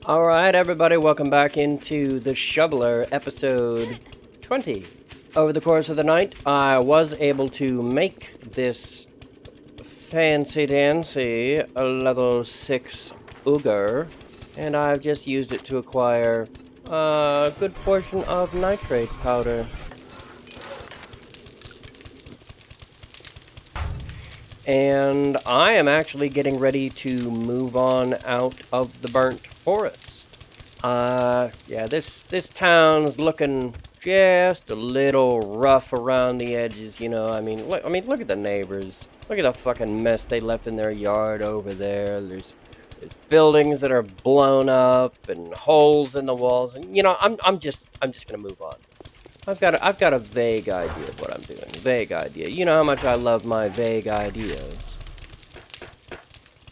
Alright, everybody, welcome back into the Shoveler, episode 20. Over the course of the night, I was able to make this fancy-dancy level 6 Ogre, and I've just used it to acquire a good portion of nitrate powder. And I am actually getting ready to move on out of the burnt forest. Yeah, this town's looking just a little rough around the edges, you know. I mean, look at the neighbors. Look at the fucking mess they left in their yard over there. There's buildings that are blown up and holes in the walls, and you know, I'm just gonna move on. I've got a vague idea of what I'm doing. Vague idea. You know how much I love my vague ideas.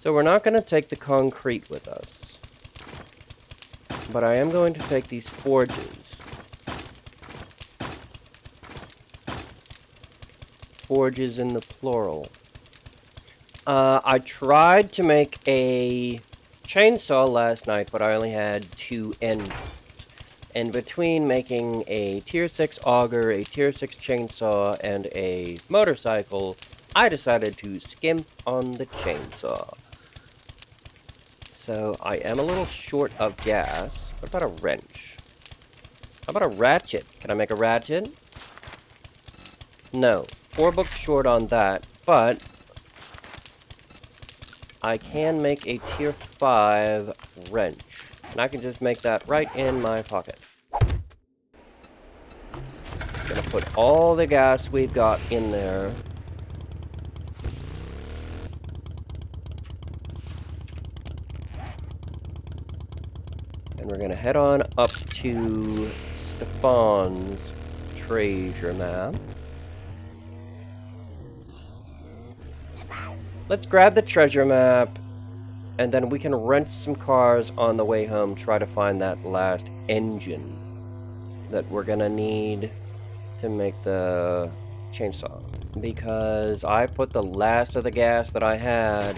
So we're not gonna take the concrete with us. But I am going to take these forges. Forges in the plural. I tried to make a chainsaw last night, but I only had 2 engines. And between making a tier 6 auger, a tier 6 chainsaw, and a motorcycle, I decided to skimp on the chainsaw. So I am a little short of gas. What about a wrench? How about a ratchet? Can I make a ratchet? No. 4 books short on that, but I can make a tier 5 wrench. And I can just make that right in my pocket. Gonna put all the gas we've got in there. And we're gonna head on up to Stephan's treasure map. Let's grab the treasure map, and then we can rent some cars on the way home, try to find that last engine that we're gonna need to make the chainsaw. Because I put the last of the gas that I had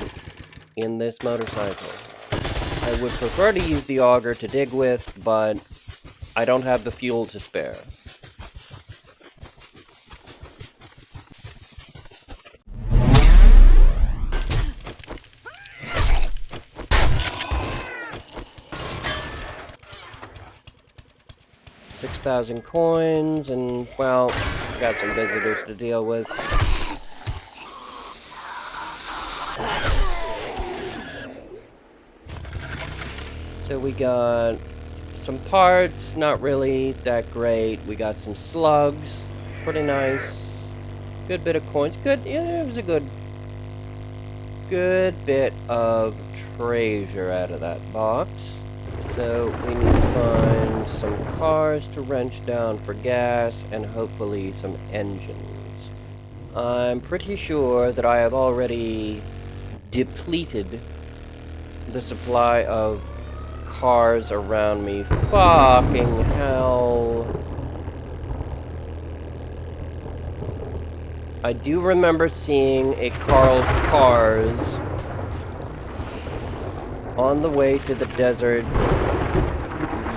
in this motorcycle. I would prefer to use the auger to dig with, but I don't have the fuel to spare. $6,000 coins, and, well, got some visitors to deal with. So we got some parts, not really that great. We got some slugs, pretty nice. Good bit of coins. Good, yeah, it was a good bit of treasure out of that box. So we need to find some cars to wrench down for gas and hopefully some engines. I'm pretty sure that I have already depleted the supply of cars around me. Fucking hell. I do remember seeing a Carl's Cars on the way to the desert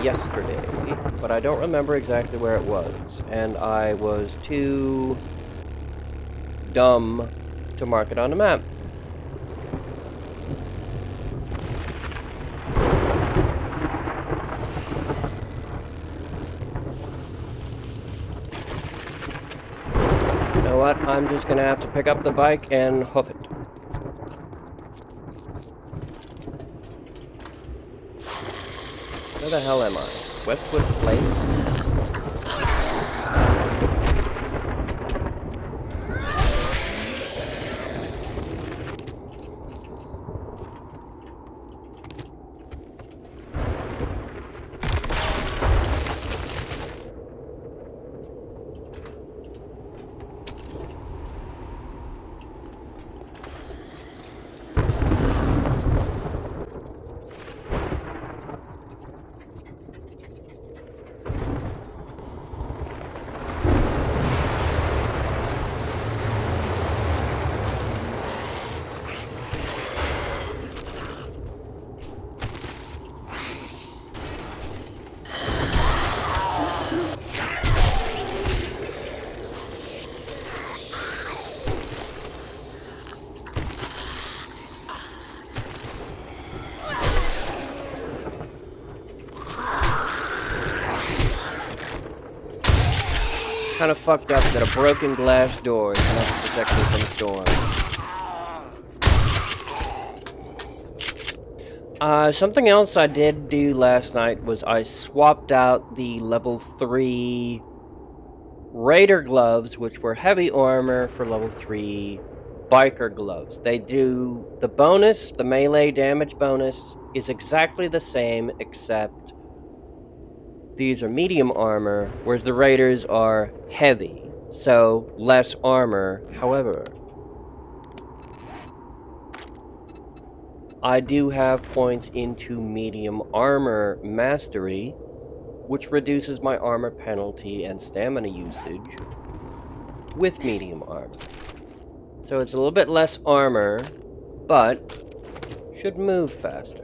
yesterday, but I don't remember exactly where it was, and I was too dumb to mark it on the map. You know what? I'm just gonna have to pick up the bike and hoof it. Where the hell am I? Westwood Place? kind of fucked up that a broken glass door is enough to protect me from storms. Something else I did do last night was I swapped out the level 3 Raider gloves, which were heavy armor, for level 3 biker gloves. They do the bonus, the melee damage bonus is exactly the same, except these are medium armor, whereas the Raiders are heavy, so less armor. However, I do have points into medium armor mastery, which reduces my armor penalty and stamina usage with medium armor. So it's a little bit less armor, but should move faster.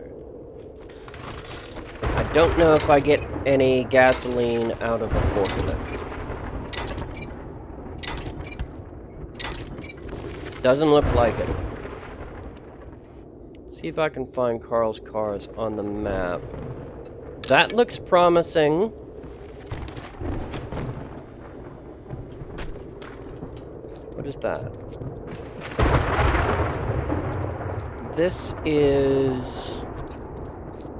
I don't know if I get any gasoline out of a forklift. Doesn't look like it. See if I can find Carl's cars on the map. That looks promising. What is that? This is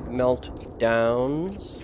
Meltdowns.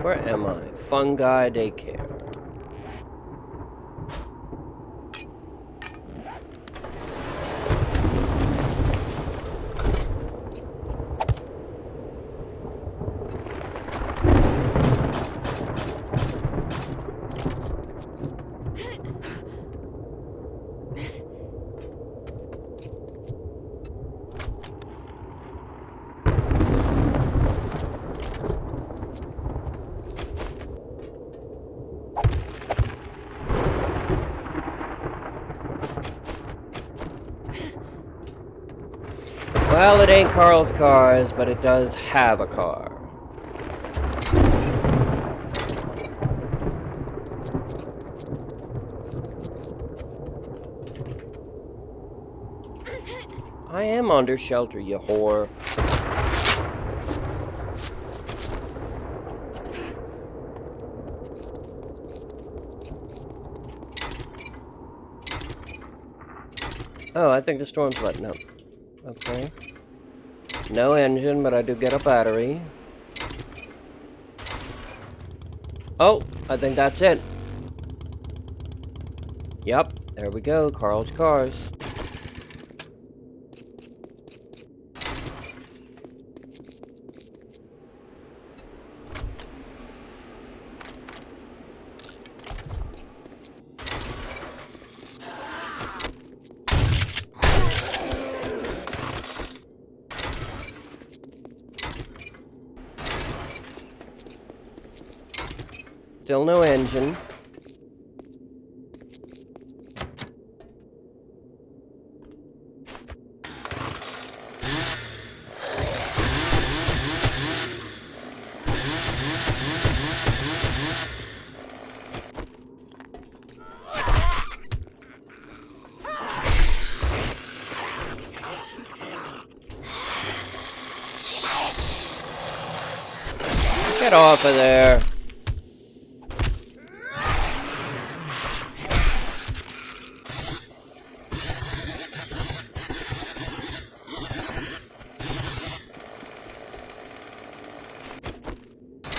Where am I? Fungi Daycare. Well, it ain't Carl's cars, but it does have a car. I am under shelter, you whore. Oh, I think the storm's letting up. Okay. No engine, but I do get a battery. Oh, I think that's it. Yep, there we go, Carl's cars. Still no engine. Get off of there.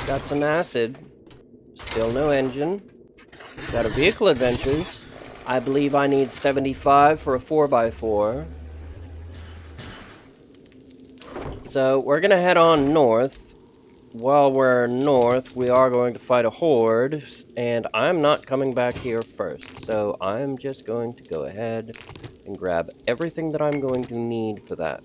Got some acid. Still no engine. Got a vehicle adventures. I believe I need 75 for a 4x4. So we're gonna head on north. While we're north, we are going to fight a horde, and I'm not coming back here first. So I'm just going to go ahead and grab everything that I'm going to need for that.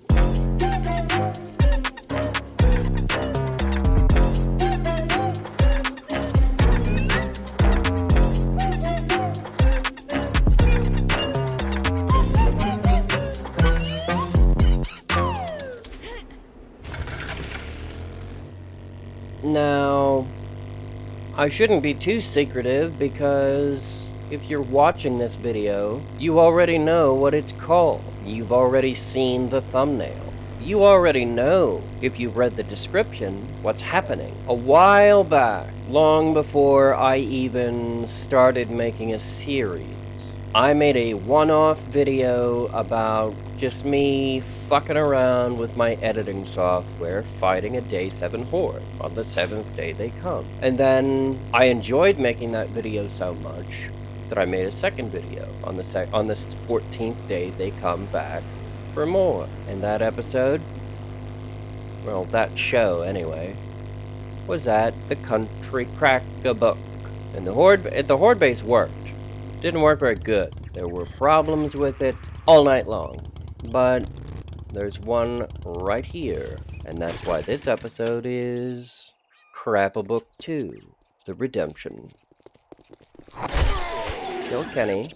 Now, I shouldn't be too secretive because if you're watching this video, you already know what it's called. You've already seen the thumbnail. You already know, if you've read the description, what's happening. A while back, long before I even started making a series, I made a one-off video about just me fucking around with my editing software fighting a day 7 horde on the 7th day they come. And then I enjoyed making that video so much that I made a second video on the 14th day they come back for more. And that episode, well, that show anyway, was at the Country Crack-a-Book. And the Horde Base worked. Didn't work very good. There were problems with it all night long. But there's one right here, and that's why this episode is Crap-a-Book 2, The Redemption. Kill Kenny.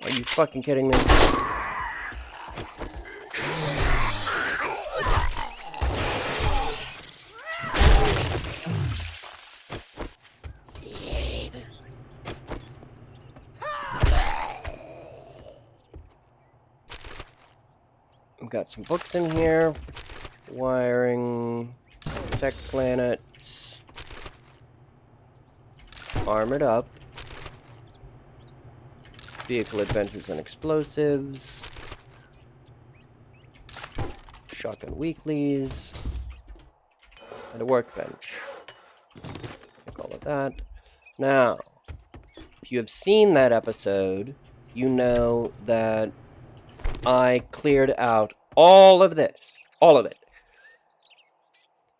Are you fucking kidding me? I've got some books in here. Wiring. Tech planets. Armored up. Vehicle adventures and explosives. Shotgun weeklies. And a workbench. Take all of that. Now, if you have seen that episode, you know that I cleared out all of this. All of it.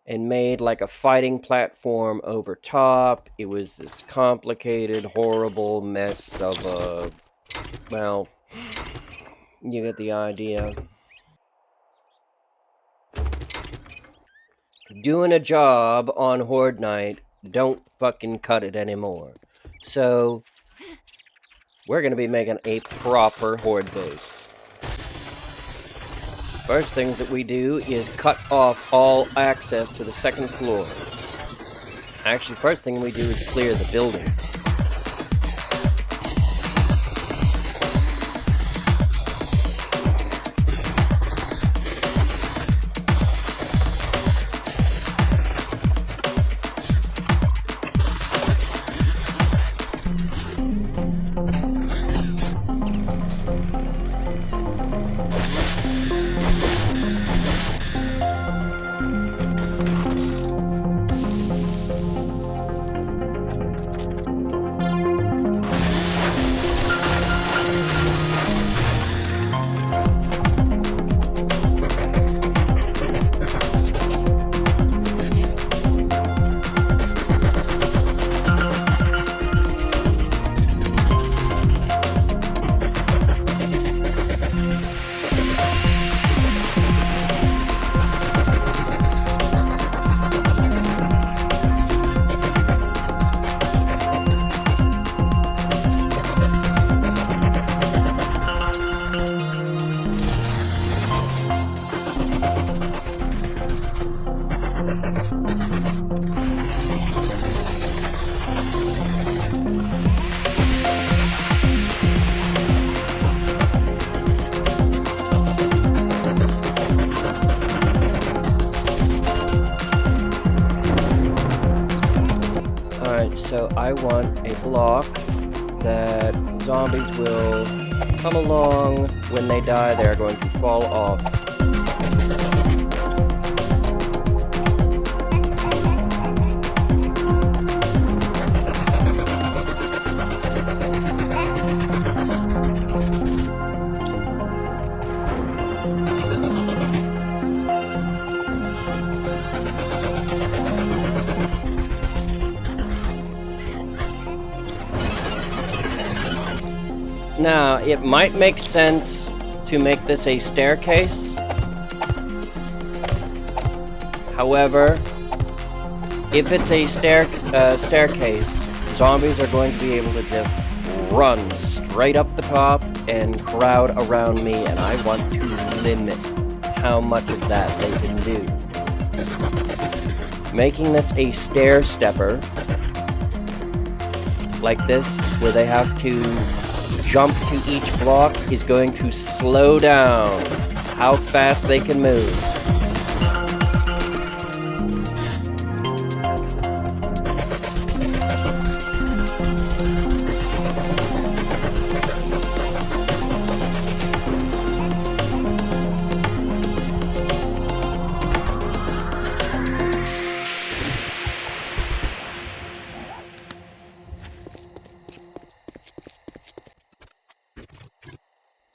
And made like a fighting platform over top. It was this complicated, horrible mess of a... Well, you get the idea. Doing a job on Horde Night, don't fucking cut it anymore. So, we're going to be making a proper Horde Base. First things that we do is cut off all access to the second floor. Actually, first thing we do is clear the building. I want a block that zombies will come along. When they die, they are going to fall off. Now, it might make sense to make this a staircase. However, if it's a staircase, zombies are going to be able to just run straight up the top and crowd around me, and I want to limit how much of that they can do. Making this a stair stepper, like this, where they have to jump to each block, is going to slow down how fast they can move.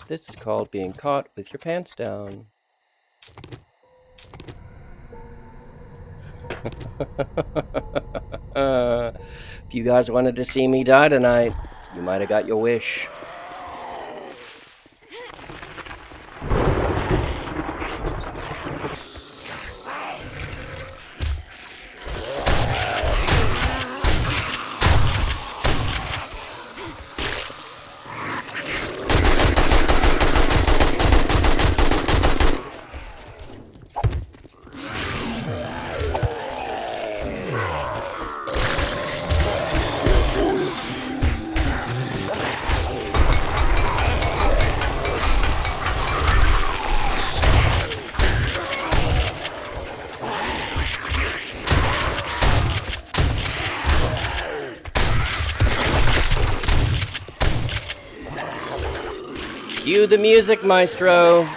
This is called being caught with your pants down. If you guys wanted to see me die tonight, you might have got your wish. Cue the music, maestro.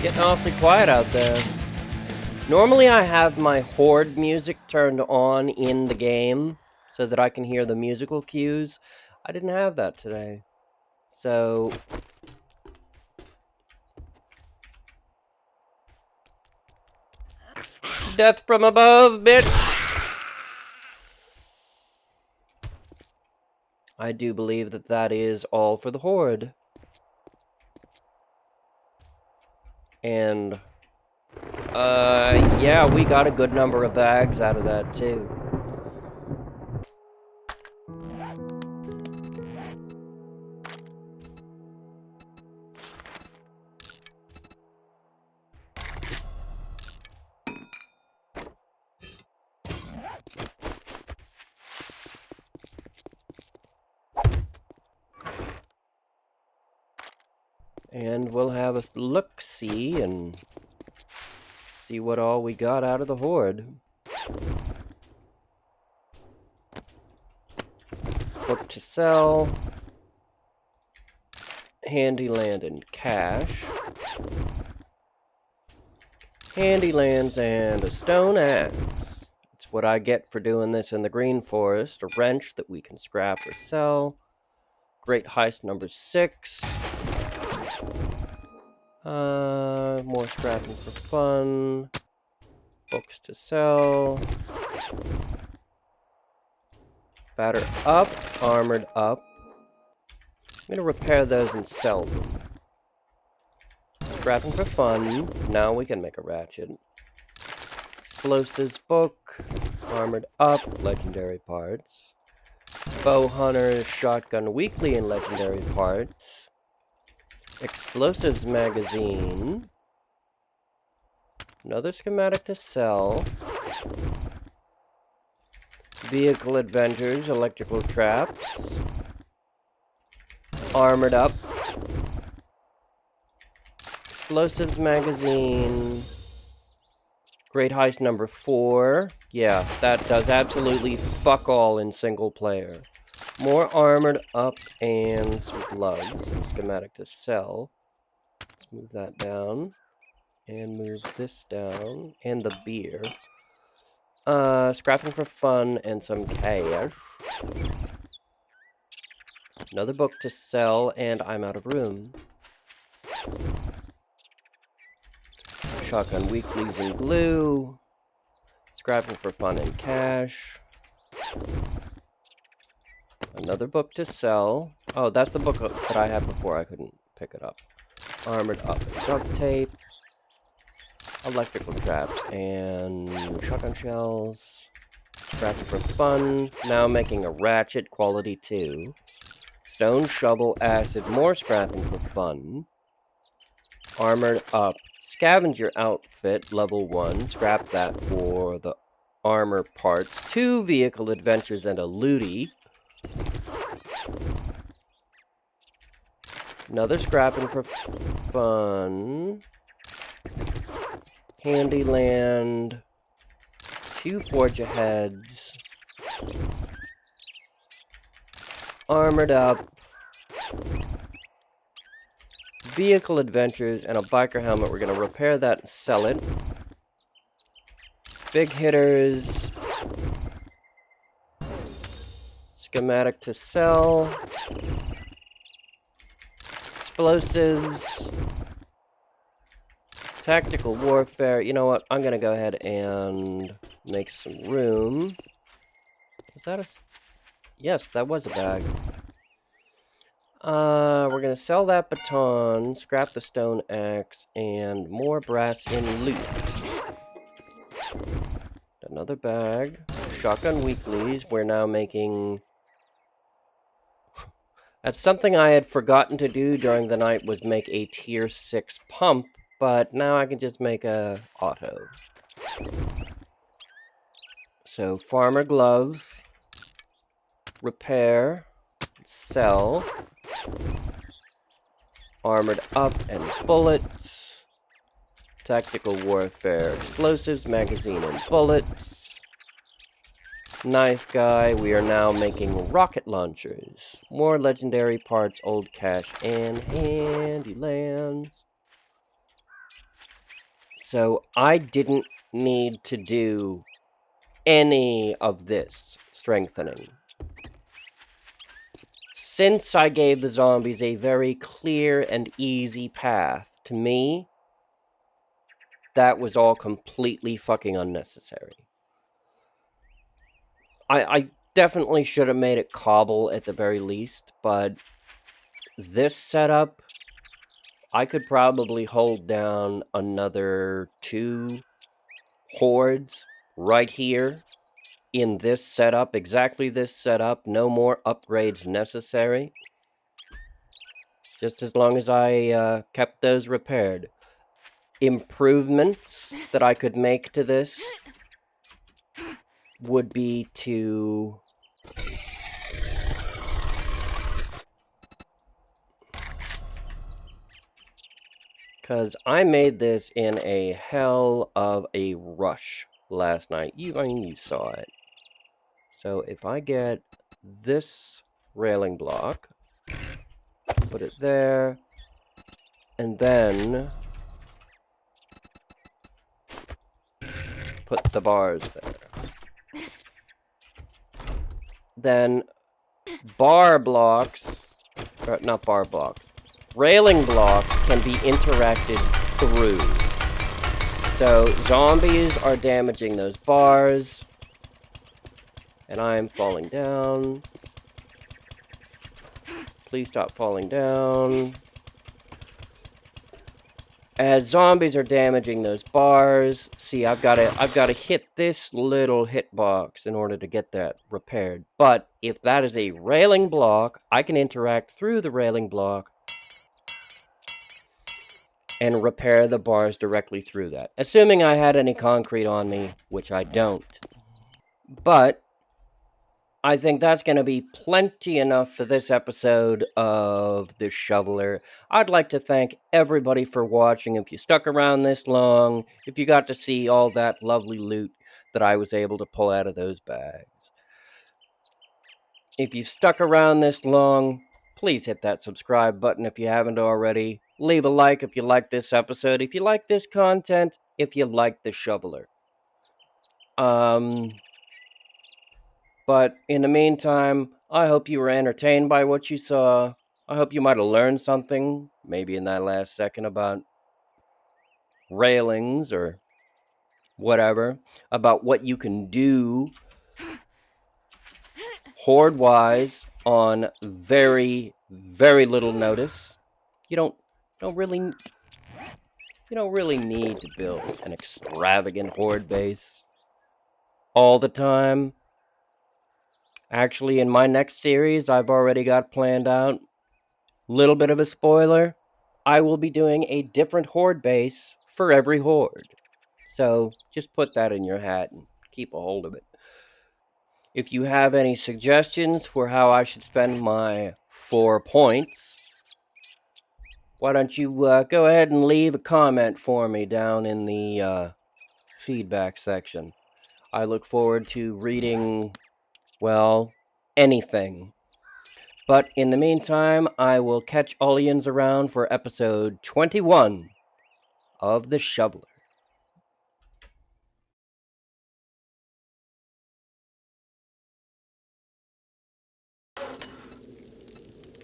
Getting awfully quiet out there. Normally I have my Horde music turned on in the game so that I can hear the musical cues. I didn't have that today. So... Death from above, bitch! I do believe that that is all for the Horde. And... yeah, we got a good number of bags out of that, too. And we'll have a look-see and see what all we got out of the Horde. Book to sell. Handy land and cash. Handy lands and a stone axe. It's what I get for doing this in the green forest. A wrench that we can scrap or sell. Great heist number 6. More scrapping for fun. Books to sell. Batter up, armored up. I'm gonna repair those and sell them. Scrapping for fun. Now we can make a ratchet. Explosives book. Armored up, legendary parts. Bow hunter, shotgun weekly and legendary parts. Explosives magazine. Another schematic to sell. Vehicle adventures, electrical traps. Armored up. Explosives magazine. Great heist number 4. Yeah, that does absolutely fuck all in single player. More armored up and some gloves and schematic to sell. Let's move that down. And move this down. And the beer. Scrapping for fun and some cash. Another book to sell, and I'm out of room. Shotgun weeklies and glue. Scrapping for fun and cash. Another book to sell. Oh, that's the book that I had before. I couldn't pick it up. Armored up and duct tape. Electrical traps and shotgun shells. Scrapping for fun. Now making a ratchet quality 2. Stone shovel acid. More scrapping for fun. Armored up. Scavenger outfit level 1. Scrap that for the armor parts. 2 vehicle adventures and a looty. Another scrapping for fun. Handy land. 2 forge aheads. Armored up. Vehicle adventures and a biker helmet. We're going to repair that and sell it. Big hitters. Schematic to sell. Explosives. Tactical warfare. You know what? I'm going to go ahead and make some room. Was that a... Yes, that was a bag. We're going to sell that baton, scrap the stone axe, and more brass in loot. Another bag. Shotgun weeklies. We're now making... That's something I had forgotten to do during the night, was make a tier 6 pump, but now I can just make a auto. So, farmer gloves. Repair. Sell. Armored up and bullets. Tactical warfare. Explosives, magazine, and bullets. Knife guy. We are now making rocket launchers. More legendary parts, old cash, and handy lands. So I didn't need to do any of this strengthening. Since I gave the zombies a very clear and easy path to me, that was all completely fucking unnecessary. I definitely should have made it cobble at the very least, but this setup, I could probably hold down another 2 hordes right here in this setup, exactly this setup, no more upgrades necessary. Just as long as I kept those repaired. Improvements that I could make to this would be to... Because I made this in a hell of a rush last night. I mean, you saw it. So if I get this railing block, put it there, and then put the bars there. Then bar blocks, or not bar blocks, railing blocks can be interacted through. So zombies are damaging those bars, and I'm falling down. Please stop falling down. As zombies are damaging those bars, see, I've got to hit this little hitbox in order to get that repaired. But if that is a railing block, I can interact through the railing block and repair the bars directly through that. Assuming I had any concrete on me, which I don't. But I think that's going to be plenty enough for this episode of The Shoveler. I'd like to thank everybody for watching. If you stuck around this long, if you got to see all that lovely loot that I was able to pull out of those bags. If you stuck around this long, please hit that subscribe button if you haven't already. Leave a like if you like this episode, if you like this content, if you like The Shoveler. But in the meantime, I hope you were entertained by what you saw. I hope you might have learned something, maybe in that last second, about railings or whatever, about what you can do horde-wise on very, very little notice. You don't really need to build an extravagant horde base all the time. Actually, in my next series, I've already got planned out. Little bit of a spoiler, I will be doing a different horde base for every horde. So just put that in your hat and keep a hold of it. If you have any suggestions for how I should spend my 4 points, why don't you go ahead and leave a comment for me down in the feedback section. I look forward to reading, well, anything. But in the meantime, I will catch all yins around for episode 21 of The Shoveler.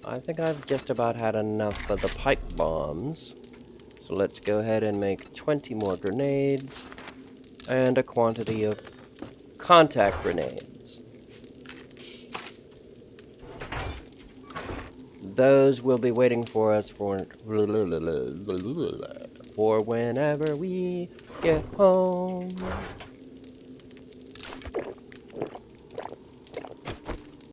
I think I've just about had enough of the pipe bombs. So let's go ahead and make 20 more grenades and a quantity of contact grenades. Those will be waiting for us for whenever we get home.